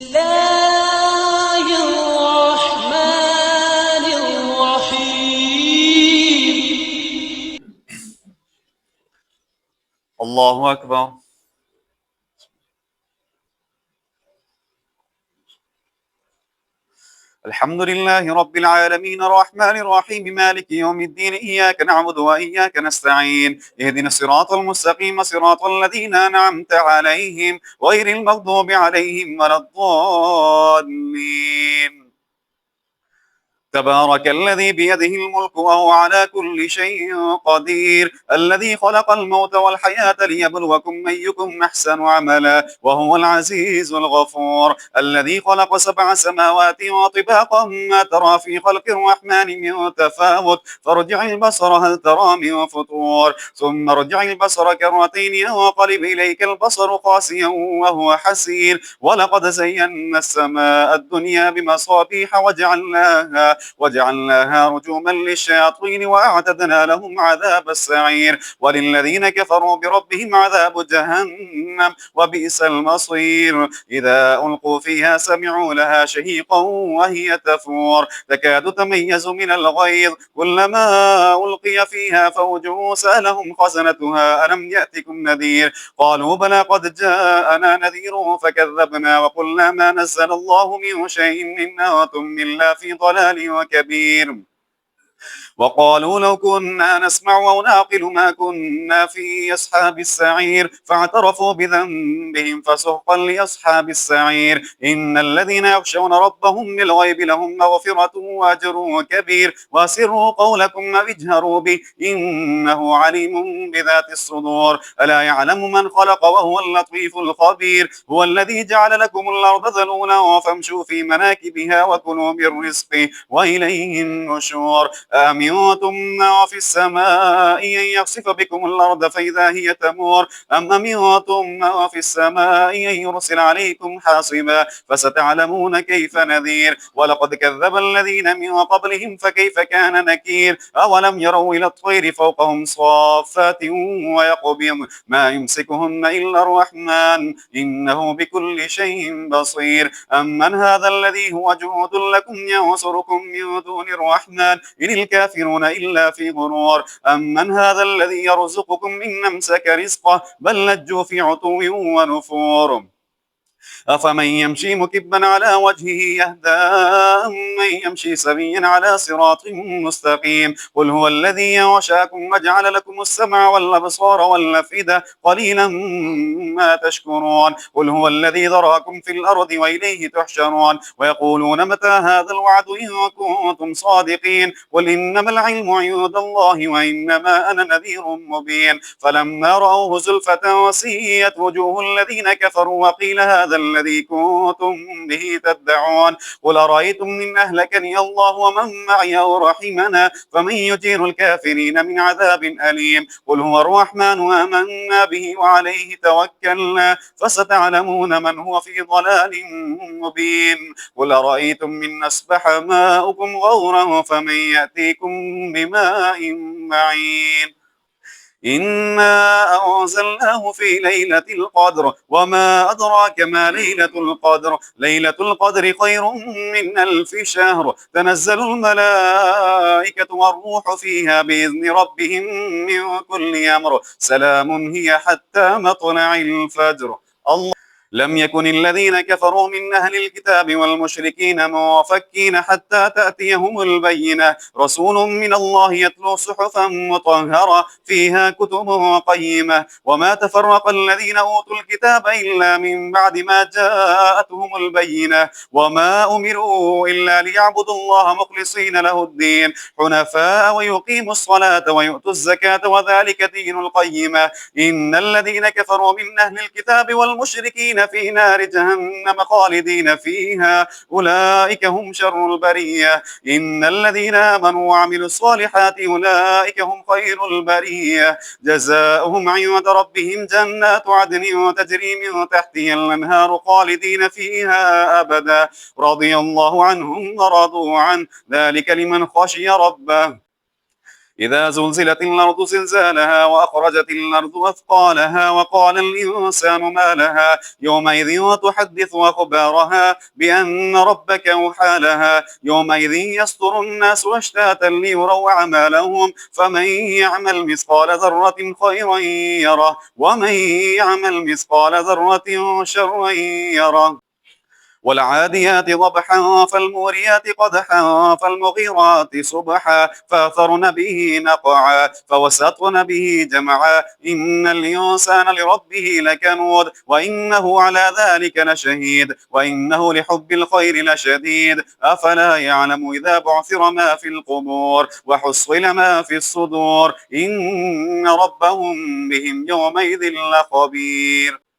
الله الرحمن الرحيم. الله أكبر. الحمد لله رب العالمين الرحمن الرحيم مالك يوم الدين إياك نعبد وإياك نستعين اهدنا الصراط المستقيم صراط الذين أنعمت عليهم غير المغضوب عليهم ولا الضالين. تبارك الذي بيده الملك وهو على كل شيء قدير الذي خلق الموت والحياة ليبلوكم أيكم أحسن عملا وهو العزيز الغفور الذي خلق 7 سماوات وطباقا ما ترى في خلق الرحمن من تفاوت فارجع البصر هل ترى من فطور ثم ارجع البصر كرتين ينقلب إليك البصر قاسيا وهو حسير ولقد زينا السماء الدنيا بمصابيح وجعلناها رجوما للشياطين وأعتدنا لهم عذاب السعير وللذين كفروا بربهم عذاب جهنم وبئس المصير إذا ألقوا فيها سمعوا لها شهيقا وهي تفور تكاد تميز من الغيظ كلما ألقي فيها فوج سألهم خزنتها ألم يأتكم نذير قالوا بلى قد جاءنا نذير فكذبنا وقلنا ما نزل الله من شيء إن أنتم إلا في ضلال وكبير وقالوا لو كنا نسمع أو نعقل ما كنا في أصحاب السعير فاعترفوا بذنبهم فسحقا لأصحاب السعير إن الذين يخشون ربهم بالغيب لهم مغفرة وأجر كبير وأسروا قولكم أو اجهروا به إنه عليم بذات الصدور ألا يعلم من خلق وهو اللطيف الخبير هو الذي جعل لكم الأرض ذلولا فامشوا في مناكبها وكلوا من رزقه وإليه النشور أمنتم ما في السماء أن يخسف بكم الأرض فإذا هي تمور أم أمنتم ما في السماء أن يرسل عليكم حاصبا فستعلمون كيف نذير ولقد كذب الذين من قبلهم فكيف كان نكير أولم يروا إلى الطير فوقهم صافات ويقبض ما يمسكهن إلا الرحمن إنه بكل شيء بصير أمن هذا الذي هو جهود لكم ينصركم من دون الرحمن إن الكافرون إلا في غرور أمن هذا الذي يرزقكم إن أمسك رزقه بل لجوا في عتو ونفور أفمن يمشي مكبا على وجهه يهدى أمن يمشي سويا على صراط مستقيم قل هو الذي يغشاكم وجعل لكم السمع والأبصار والأفئدة قليلا ما تشكرون قل هو الذي ذراكم في الأرض وإليه تحشرون ويقولون متى هذا الوعد إن كنتم صادقين قل إنما العلم عند الله وإنما أنا نذير مبين فلما رأوه زلفة وسيئت وجوه الذين كفروا وقيل هذا الذي كنتم به تدعون قل أرأيتم إن أهلكني الله ومن معي أو رحمنا فمن يجير الكافرين من عذاب أليم قل هو الرحمن آمنا به وعليه توكلنا فستعلمون من هو في ضلال مبين قل أرأيتم إن أصبح ماؤكم غورا فمن يأتيكم بماء معين إنا أنزلناه في ليلة القدر وما أدراك ما ليلة القدر ليلة القدر خير من 1000 شهر تنزل الملائكة والروح فيها بإذن ربهم من كل أمر سلام هي حتى مطلع الفجر الله لم يكن الذين كفروا من أهل الكتاب والمشركين منفكين حتى تأتيهم البينة رسول من الله يتلو صحفا مطهرة فيها كتب قيمة وما تفرق الذين أوتوا الكتاب إلا من بعد ما جاءتهم البينة وما أمروا إلا ليعبدوا الله مخلصين له الدين حنفاء ويقيموا الصلاة ويؤتوا الزكاة وذلك دين القيمة إن الذين كفروا من أهل الكتاب والمشركين في نار جهنم خالدين فيها أولئك هم شر البرية إن الذين آمنوا وعملوا الصالحات أولئك هم خير البرية جزاؤهم عند ربهم جنات عدن تجري من تحتها الأنهار خالدين فيها أبدا رضي الله عنهم ورضوا عنه ذلك لمن خشي ربه إذا زلزلت الأرض زلزالها وأخرجت الأرض أثقالها وقال الإنسان ما لها يومئذ تحدث أخبارها بأن ربك أوحى لها يومئذ يصدر الناس أشتاتا ليروا أعمالهم فمن يعمل مثقال ذرة خيرا يره ومن يعمل مثقال ذرة شرا يره والعاديات ضبحا فالموريات قدحا فالمغيرات صبحا فأثرن به نقعا فوسطن به جمعا إن الإنسان لربه لكنود وإنه على ذلك لشهيد وإنه لحب الخير لشديد أفلا يعلم إذا بعثر ما في القبور وحصل ما في الصدور إن ربهم بهم يومئذ لخبير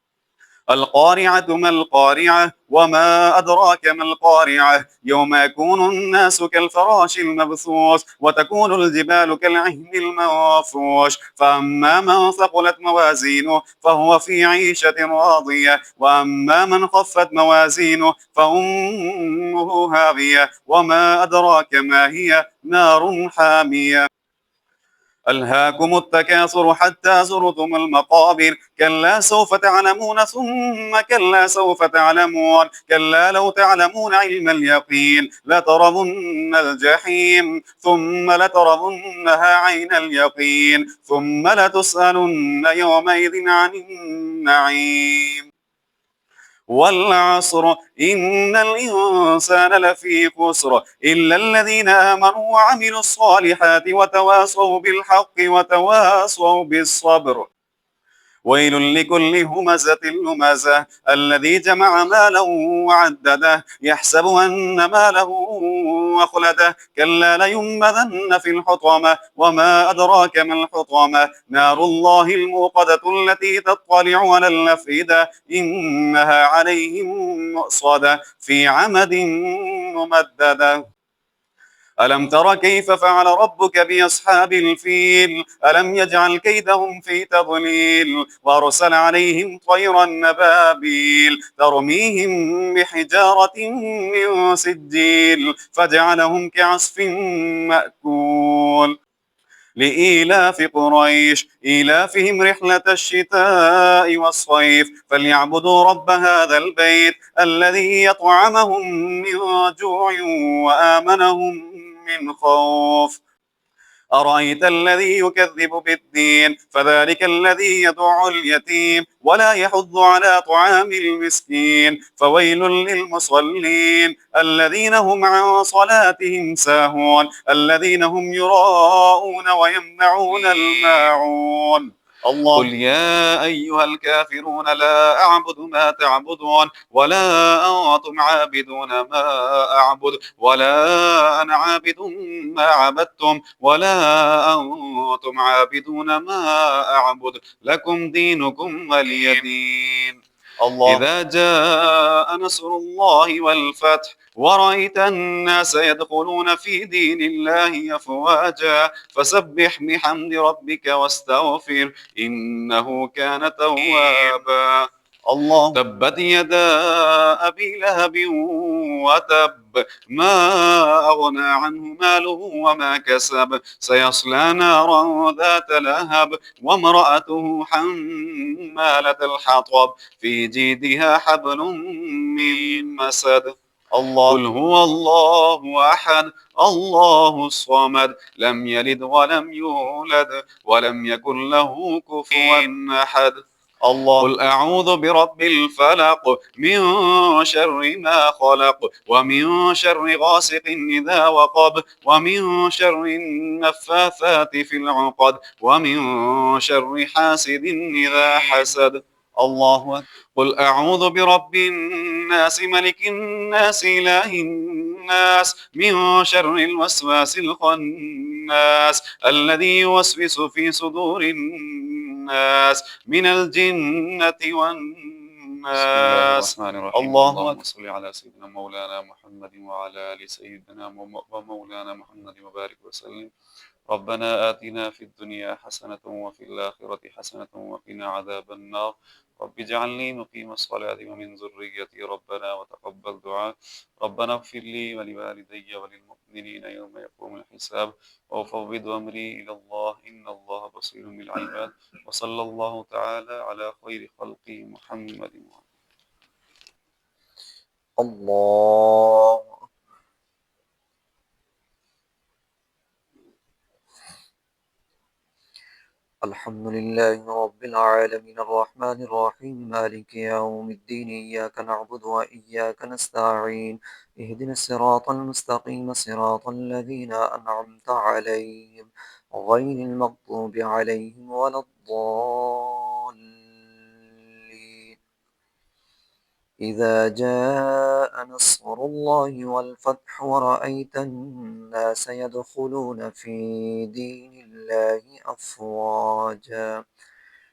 القارعة ما القارعة وما أدراك ما القارعة يوم يكون الناس كالفراش المبثوث وتكون الجبال كالعهن المنفوش فأما من ثقلت موازينه فهو في عيشة راضية وأما من خفت موازينه فأمه هاوية وما أدراك ما هي نار حامية ألهاكم التكاثر حتى زرتم المقابر كلا سوف تعلمون ثم كلا سوف تعلمون كلا لو تعلمون علم اليقين لترون الجحيم ثم لترونها عين اليقين ثم لتسألن يومئذ عن النعيم والعصر إن الإنسان لفي خسر إلا الذين آمنوا وعملوا الصالحات وتواصوا بالحق وتواصوا بالصبر ويل لكل همزة لمزة الذي جمع ماله وعدده يحسب أن ماله أخلده كلا لينبذن في الحطمة وما أدراك ما الحطمة نار الله الموقدة التي تطلع على الأفئدة إنها عليهم مؤصدة في عمد ممددة ألم تر كيف فعل ربك بأصحاب الفيل ألم يجعل كيدهم في تضليل وأرسل عليهم طيرا نبابيل ترميهم بحجارة من سجيل فجعلهم كعصف مأكول لإيلاف قريش إيلافهم رحلة الشتاء والصيف فليعبدوا رب هذا البيت الذي يطعمهم من جوع وآمنهم من خوف أرأيت الذي يكذب بالدين فذلك الذي يدع اليتيم ولا يحض على طعام المسكين فويل للمصلين الذين هم عن صلاتهم ساهون الذين هم يراءون ويمنعون الماعون الله قل يا أيها الكافرون لا أعبد ما تعبدون ولا أنتم عابدون ما أعبد ولا أنا عابد ما عبدتم ولا أنتم عابدون ما أعبد لكم دينكم ولي دين الله إذا جاء نصر الله والفتح ورأيت الناس يدخلون في دين الله أفواجا فسبح بحمد ربك واستغفر إنه كان توابا الله تبت يدا أبي لهب وتب ما أغنى عنه ماله وما كسب سيصلى نارا ذات لهب وامرأته حمالة الحطب في جيدها حبل من مسد الله قل هو الله أحد الله الصمد لم يلد ولم يولد ولم يكن له كفوا أحد الله قل أعوذ برب الفلق من شر ما خلق ومن شر غاسق إذا وقب ومن شر النفاثات في العقد ومن شر حاسد إذا حسد الله أكبر قل أعوذ برب الناس ملك الناس إله الناس من شر الوسواس الخناس الذي يوسوس في صدور الناس من الجنة والناس بسم الله الرحمن الرحيم اللهم صل على سيدنا مولانا محمد وعلى آل سيدنا ومولانا محمد وبارك وسلم ربنا آتنا في الدنيا حسنة وفي الآخرة حسنة وقنا عذاب النار رب اجعلني مقيم الصلاة ومن ذريتي ربنا وتقبل دعاء ربنا اغفر لي ولوالدي وللمؤمنين المؤمنين يوم يقوم الحساب. وأفوض أمري إلى الله إن الله بصير بالعباد. وصلى الله تعالى على خير خلقه محمد. الله. الحمد لله رب العالمين الرحمن الرحيم مالك يوم الدين إياك نعبد وإياك نستعين اهدنا الصراط المستقيم صراط الذين أنعمت عليهم غير المغضوب عليهم ولا الضالين. إذا جاء نصر الله والفتح ورأيت الناس يدخلون في دين الله أفواجا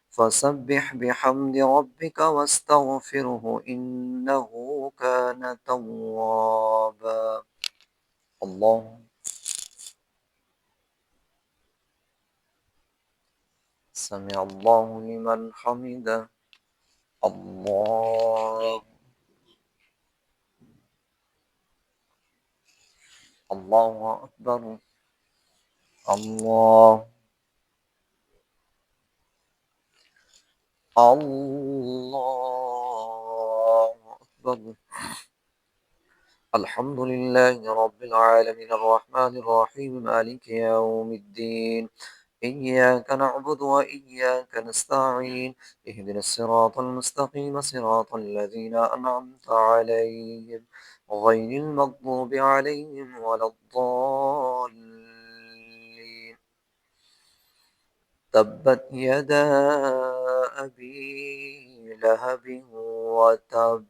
فسبح بحمد ربك واستغفره إنه كان توابا. الله. سمع الله لمن حمده. الله. الله أكبر. الله. الله أكبر. الحمد لله رب العالمين الرحمن الرحيم مالك يوم الدين إياك نعبد وإياك نستعين اهدنا الصراط المستقيم صراط الذين أنعمت عليهم غير المغضوب عليهم ولا الضالين. تبت يدا أبي لهب وتب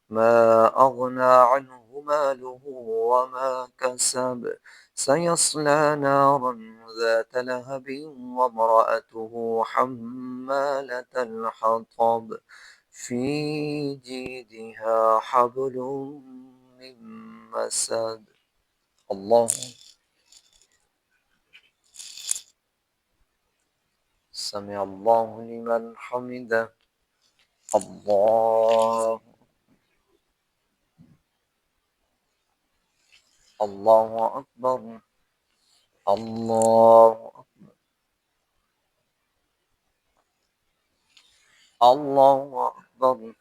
ما أغنى عنه ماله وما كسب سيصلى نارا ذات لهب وامرأته حمالة الحطب في جيدها حبل من مسد. الله. سمع الله لمن حمده. الله. الله أكبر. الله. الله أكبر.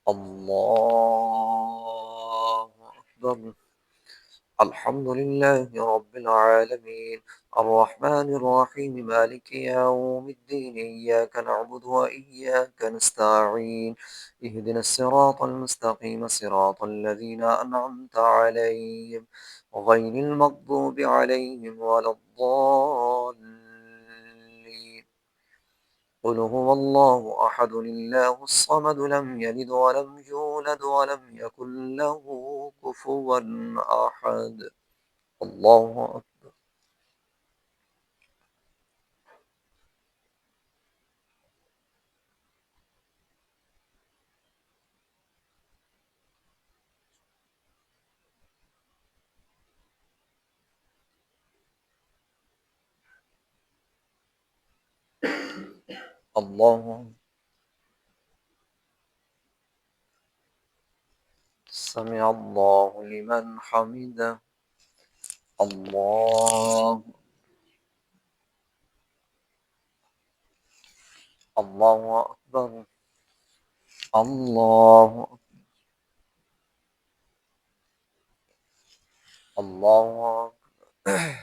الله أكبر. الحمد لله رب العالمين الرحمن الرحيم مالك يوم الدين إياك نعبد وإياك نستعين اهدنا الصراط المستقيم صراط الذين أنعمت عليهم غير المغضوب عليهم ولا الضالين. قل هو الله أحد الله الصمد لم يلد ولم يولد ولم يكن له كفوا أحد. الله أكبر. الله. سمع الله لمن حمده. الله. الله أكبر. الله. الله أكبر.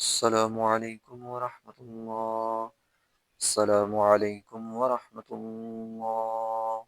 السلام عليكم ورحمة الله. السلام عليكم ورحمة الله.